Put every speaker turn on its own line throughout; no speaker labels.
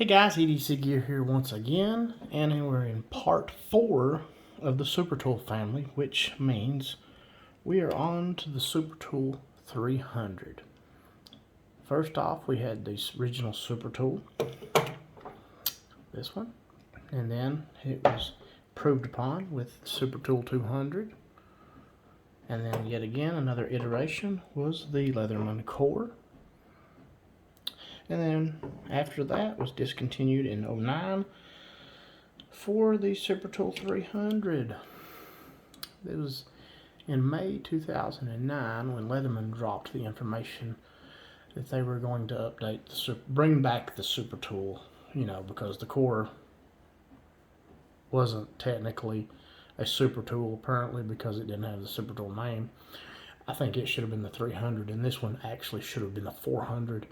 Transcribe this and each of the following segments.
Hey guys, EDC Gear here once again, and we're in part 4 of the Supertool family, which means we are on to the Supertool 300. First off, we had the original Supertool, this one, and then it was improved upon with Supertool 200, and then yet again another iteration was the Leatherman core. And then after that was discontinued in 09 for the Supertool 300. It was in May 2009 when Leatherman dropped the information that they were going to update, bring back the Supertool, because the core wasn't technically a Supertool apparently because it didn't have the Supertool name. I think it should have been the 300, and this one actually should have been the 400.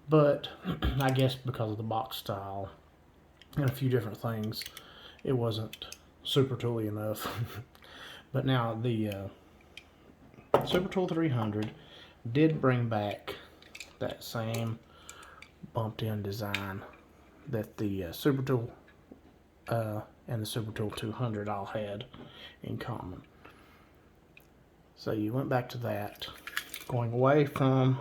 But I guess because of the box style and a few different things, it wasn't Supertool-y enough. But now the Supertool 300 did bring back that same bumped-in design that the Supertool and the Supertool 200 all had in common. So you went back to that, going away from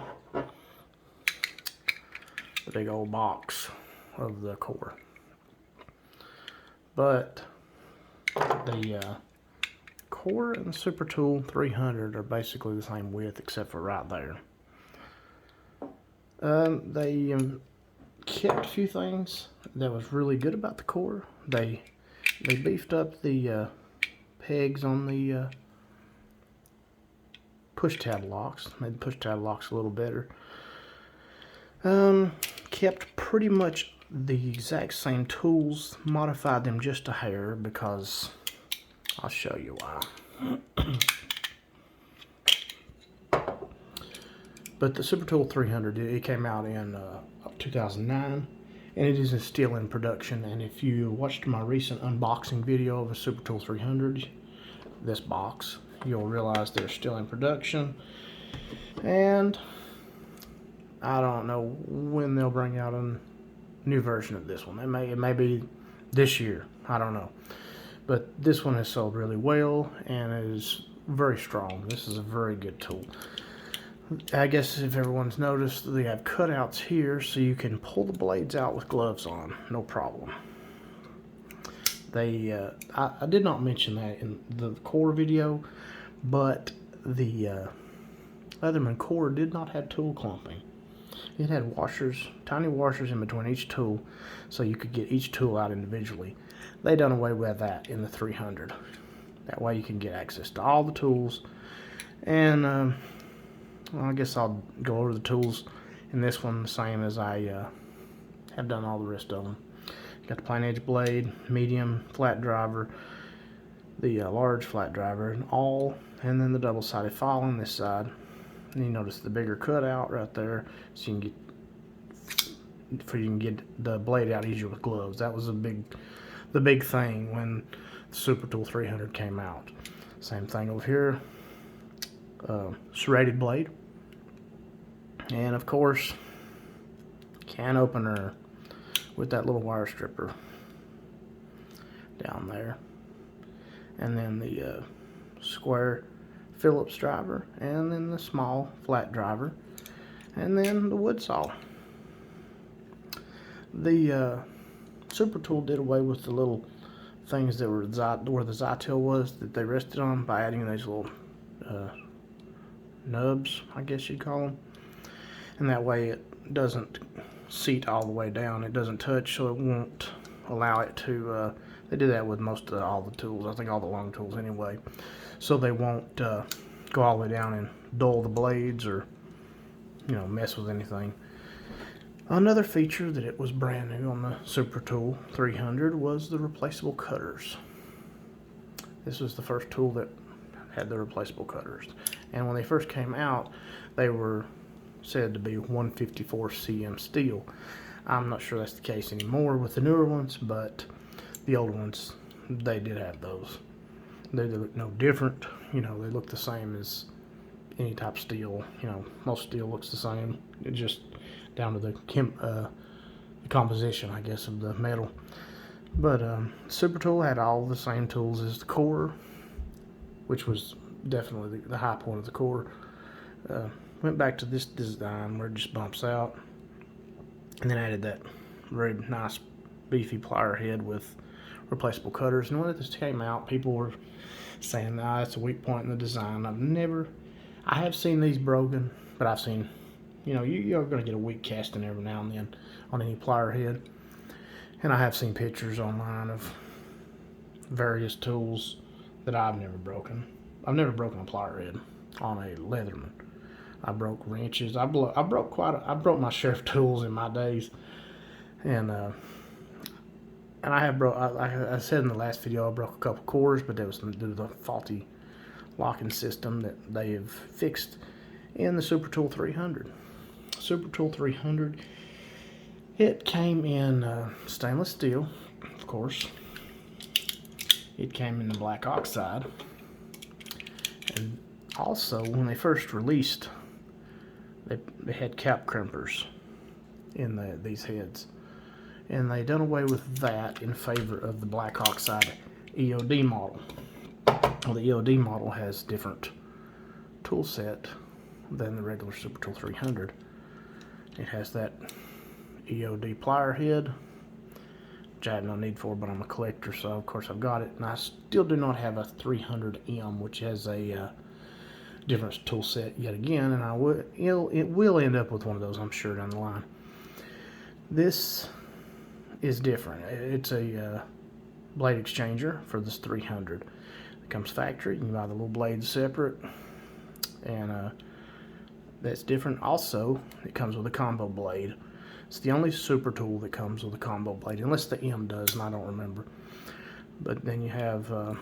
the big old box of the core. But the core and the Supertool 300 are basically the same width except for right there. They kept a few things that was really good about the core. They beefed up the pegs on the push tab locks, made the push tab locks a little better. Kept pretty much the exact same tools, modified them just a hair because I'll show you why. But the Supertool 300, it came out in 2009, and it is still in production. And if you watched my recent unboxing video of a Supertool 300, this box, you'll realize they're still in production. And I don't know when they'll bring out a new version of this one. It may be this year. I don't know. But this one has sold really well and is very strong. This is a very good tool. I guess if everyone's noticed, they have cutouts here so you can pull the blades out with gloves on. No problem. I did not mention that in the core video, but the Leatherman core did not have tool clumping. It had washers, tiny washers in between each tool, so you could get each tool out individually. They done away with that in the 300. That way you can get access to all the tools. And well, I guess I'll go over the tools in this one the same as I have done all the rest of them. Got the plain edge blade, medium flat driver, the large flat driver, and then the double-sided file on this side. And you notice the bigger cutout right there, so you can get the blade out easier with gloves. That was the big thing when the Supertool 300 came out. Same thing over here, serrated blade, and of course can opener with that little wire stripper down there, and then the square Phillips driver, and then the small flat driver, and then the wood saw. The Supertool did away with the little things that were where the Zytel was that they rested on by adding these little nubs, I guess you'd call them, and that way it doesn't seat all the way down. It doesn't touch, so it won't allow it to. They do that with most of all the tools. I think all the long tools anyway. So they won't go all the way down and dull the blades or mess with anything. Another feature that it was brand new on the Supertool 300 was the replaceable cutters. This was the first tool that had the replaceable cutters, and when they first came out they were said to be 154 cm steel. I'm not sure that's the case anymore with the newer ones, but the old ones, they did have those. They look no different, they look the same as any type of steel. Most steel looks the same. It just down to the composition, I guess, of the metal. But Supertool had all the same tools as the core, which was definitely the high point of the core. Went back to this design where it just bumps out, and then added that very nice beefy plier head with replaceable cutters. And when this came out, people were saying, "Ah, that's a weak point in the design." I have seen these broken, but I've seen, you're going to get a weak casting every now and then on any plier head. And I have seen pictures online of various tools that I've never broken. I've never broken a plier head on a Leatherman. I broke wrenches. I broke my share of tools in my days, and I have broke. Like I said in the last video, I broke a couple cores, but that was due to the faulty locking system that they have fixed in the Supertool 300. Supertool 300. It came in stainless steel, of course. It came in the black oxide, and also when they first released, they had cap crimpers in these heads, and they done away with that in favor of the black oxide EOD model. Well, the EOD model has different tool set than the regular Supertool 300. It has that EOD plier head, which I have no need for, but I'm a collector, so of course I've got it. And I still do not have a 300M, which has a different tool set yet again, and it will end up with one of those, I'm sure, down the line. This is different. It's a blade exchanger for this 300. It comes factory. You can buy the little blades separate, and that's different. Also, it comes with a combo blade. It's the only Supertool that comes with a combo blade, unless the M does, and I don't remember. But then you have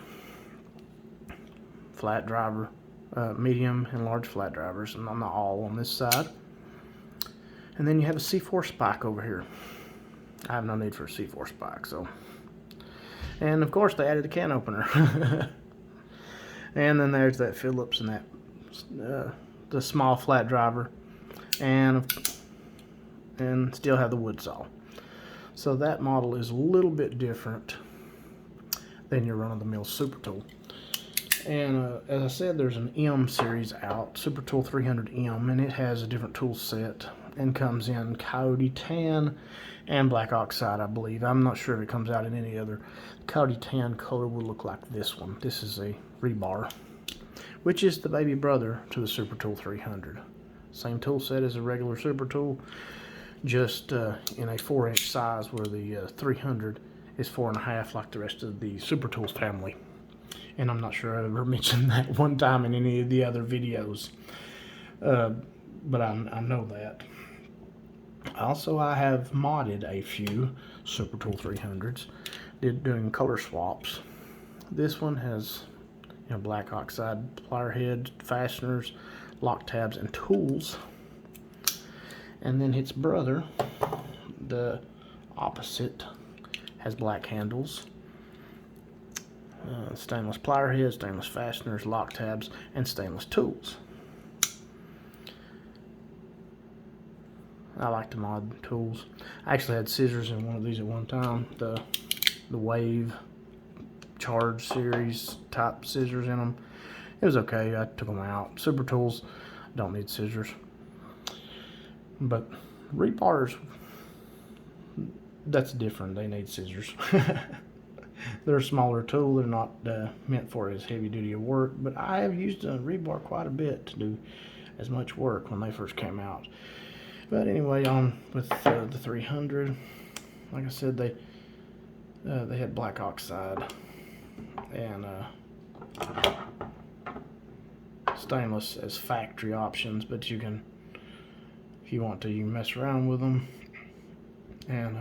flat driver, medium and large flat drivers, and not all on this side. And then you have a C4 spike over here. I have no need for a C4 spike, so. And of course they added a can opener. And then there's that Phillips and that the small flat driver, and still have the wood saw. So that model is a little bit different than your run-of-the-mill Supertool. And as I said, there's an M series out, Supertool 300M, and it has a different tool set and comes in Coyote Tan and Black Oxide, I believe. I'm not sure if it comes out in any other. Coyote Tan color will look like this one. This is a rebar, which is the baby brother to the Supertool 300. Same tool set as a regular Supertool, just in a 4-inch size, where the 300 is 4.5 like the rest of the Supertools family. And I'm not sure I ever mentioned that one time in any of the other videos, but I know that. Also, I have modded a few Supertool 300s, doing color swaps. This one has black oxide plier head, fasteners, lock tabs, and tools. And then its brother, the opposite, has black handles, stainless plier heads, stainless fasteners, lock tabs, and stainless tools. I like to mod tools. I actually had scissors in one of these at one time, the Wave Charge series type scissors in them. It was okay. I took them out. Supertools don't need scissors, but rebars, that's different. They need scissors. They're a smaller tool. They're not meant for as heavy duty of work, but I have used a rebar quite a bit to do as much work when they first came out. But anyway, on with the 300, like I said, they had black oxide and stainless as factory options, but you can, if you want to, you can mess around with them and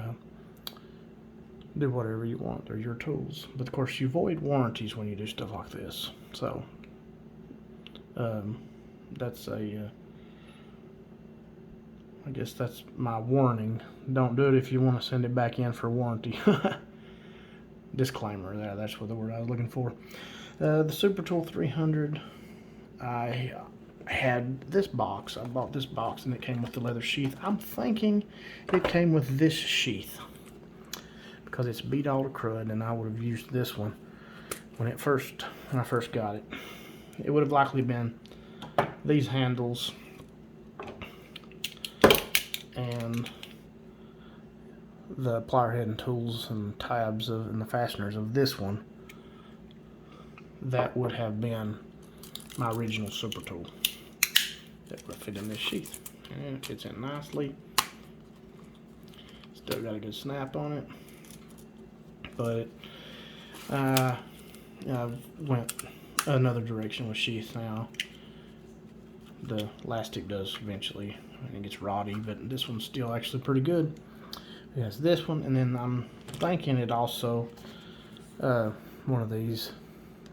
do whatever you want. They're your tools, but of course you void warranties when you do stuff like this. So that's I guess that's my warning. Don't do it if you want to send it back in for warranty. Disclaimer there, that's what the word I was looking for. The Supertool 300, I had this box. I bought this box and it came with the leather sheath. I'm thinking it came with this sheath because it's beat all the crud, and I would have used this one when I first got it. It would have likely been these handles and the plier head and tools and tabs and the fasteners of this one. That would have been my original super tool that would fit in this sheath, and it fits in nicely. Still got a good snap on it, but I went another direction with sheath now. The elastic does eventually, I think it's roddy, but this one's still actually pretty good. It has this one, and then I'm thinking it also one of these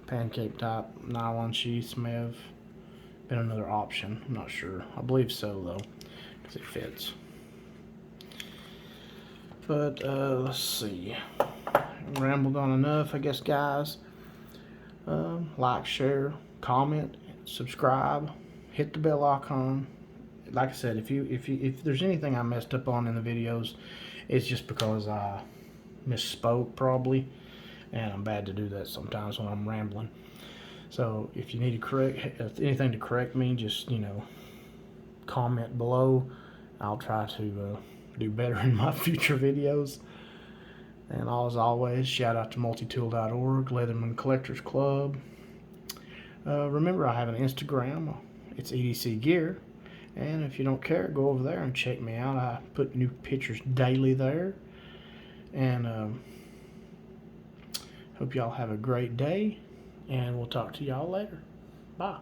pancake type nylon sheaths may have been another option. I'm not sure. I believe so though, because it fits. But let's see. Rambled on enough, I guess, guys. Like, share, comment, subscribe, hit the bell icon. Like I said, if there's anything I messed up on in the videos, it's just because I misspoke probably, and I'm bad to do that sometimes when I'm rambling. So if you need to anything to correct me, just comment below. I'll try to do better in my future videos. And as always, shout out to multitool.org, Leatherman Collectors Club. Remember, I have an Instagram. It's EDC Gear. And if you don't care, go over there and check me out. I put new pictures daily there. And hope y'all have a great day. And we'll talk to y'all later. Bye.